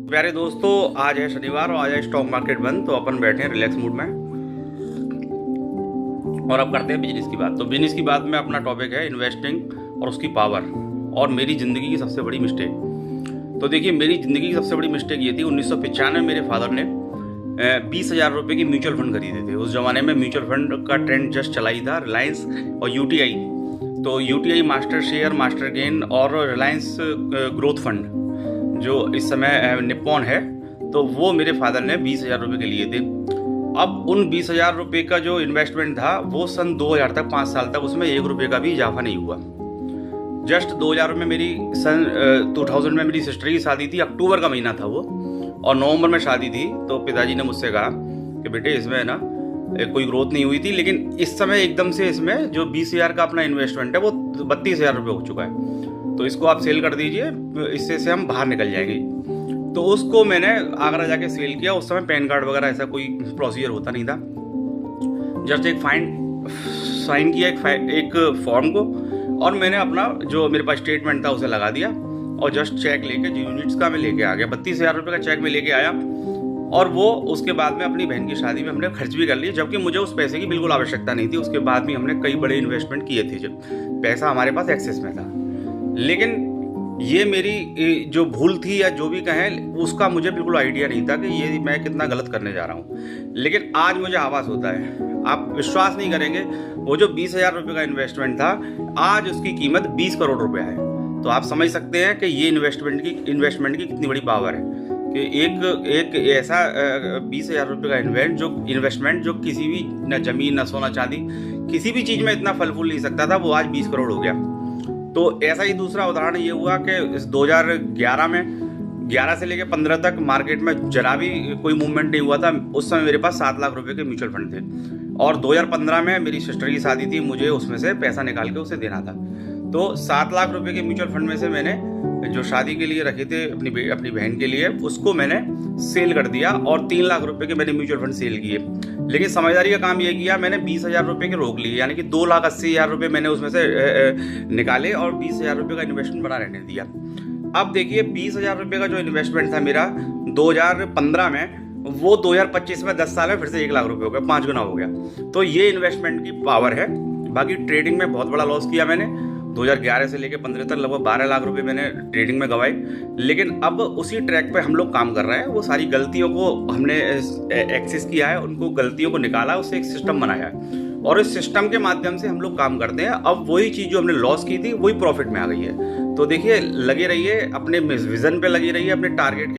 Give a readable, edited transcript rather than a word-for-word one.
प्यारे दोस्तों, आज है शनिवार और आज है स्टॉक मार्केट बंद। तो अपन बैठे हैं रिलैक्स मूड में और अब करते हैं बिजनेस की बात। तो बिजनेस की बात में अपना टॉपिक है इन्वेस्टिंग और उसकी पावर और मेरी ज़िंदगी की सबसे बड़ी मिस्टेक। तो देखिए, मेरी ज़िंदगी की सबसे बड़ी मिस्टेक ये थी, 1995 में मेरे फादर ने 20,000 रुपये की म्यूचुअल फंड खरीदे थे। उस ज़माने में म्यूचुअल फंड का ट्रेंड जस्ट चला ही था, रिलायंस और यूटीआई। तो UTI master share, master gain और रिलायंस ग्रोथ फंड जो इस समय निप्पॉन है, तो वो मेरे फादर ने 20,000 रुपये के लिए थे। अब उन 20,000 रुपये का जो इन्वेस्टमेंट था वो सन 2000 तक, 5 साल तक उसमें 1 रुपये का भी इजाफा नहीं हुआ। जस्ट 2000 में मेरी सन 2000 में मेरी सिस्टर की शादी थी, अक्टूबर का महीना था वो, और नवंबर में शादी थी। तो पिताजी ने मुझसे कहा कि बेटे इसमें ना कोई ग्रोथ नहीं हुई थी, लेकिन इस समय एकदम से इसमें जो 20,000 का अपना इन्वेस्टमेंट है वो 32,000 रुपये हो चुका है, तो इसको आप सेल कर दीजिए, इससे से हम बाहर निकल जाएंगे। तो उसको मैंने आगरा जाके सेल किया। उस समय पैन कार्ड वगैरह ऐसा कोई प्रोसीजर होता नहीं था। जस्ट एक साइन किया एक फॉर्म को, और मैंने अपना जो मेरे पास स्टेटमेंट था उसे लगा दिया और जस्ट चेक लेके, जो यूनिट्स का मैं लेके आ गया, 32,000 रुपये का चेक मैं लेके आया। और वो उसके बाद में अपनी बहन की शादी में हमने खर्च भी कर लिया, जबकि मुझे उस पैसे की बिल्कुल आवश्यकता नहीं थी। उसके बाद भी हमने कई बड़े इन्वेस्टमेंट किए थे जब पैसा हमारे पास एक्सेस में था। लेकिन ये मेरी जो भूल थी या जो भी कहें, उसका मुझे बिल्कुल आइडिया नहीं था कि ये मैं कितना गलत करने जा रहा हूँ। लेकिन आज मुझे आभास होता है, आप विश्वास नहीं करेंगे, वो जो 20,000 रुपये का इन्वेस्टमेंट था, आज उसकी कीमत 20 करोड़ रुपया है। तो आप समझ सकते हैं कि ये इन्वेस्टमेंट की कितनी बड़ी पावर है कि एक ऐसा 20,000 रुपये का इन्वेस्टमेंट जो किसी भी, न जमीन न सोना चांदी, किसी भी चीज़ में इतना फल फूल नहीं सकता था, वो आज 20 करोड़ हो गया। तो ऐसा ही दूसरा उदाहरण ये हुआ कि इस 2011 में, 11 से लेकर 15 तक मार्केट में जरा भी कोई मूवमेंट नहीं हुआ था। उस समय मेरे पास 7 लाख रुपए के म्यूचुअल फंड थे, और 2015 में मेरी सिस्टर की शादी थी, मुझे उसमें से पैसा निकाल के उसे देना था। तो 7 लाख रुपए के म्यूचुअल फंड में से मैंने जो शादी के लिए रखे थे अपनी बहन के लिए, उसको मैंने सेल कर दिया, और 3 लाख रुपए के मैंने म्यूचुअल फंड सेल किए। लेकिन समझदारी का काम ये किया, मैंने 20,000 रुपये के रोक लिए, यानी कि 2,80,000 रुपये मैंने उसमें से निकाले और 20,000 रुपये का इन्वेस्टमेंट बना रहने दिया। अब देखिए, 20,000 रुपये का जो इन्वेस्टमेंट था मेरा 2015 में, वो 2025 में 10 साल में फिर से 1 लाख रुपये हो गया, 5 गुना हो गया। तो ये इन्वेस्टमेंट की पावर है। बाकी ट्रेडिंग में बहुत बड़ा लॉस किया मैंने, 2011 से लेकर 15 तक लगभग 12 लाख रुपए मैंने ट्रेडिंग में गंवाए। लेकिन अब उसी ट्रैक पे हम लोग काम कर रहे हैं। वो सारी गलतियों को हमने एक्सेस किया है, उनको गलतियों को निकाला, उससे एक सिस्टम बनाया है, और इस सिस्टम के माध्यम से हम लोग काम करते हैं। अब वही चीज़ जो हमने लॉस की थी वही प्रॉफिट में आ गई है। तो देखिए, लगे रहिए अपने विजन पे, लगे रहिए अपने टारगेट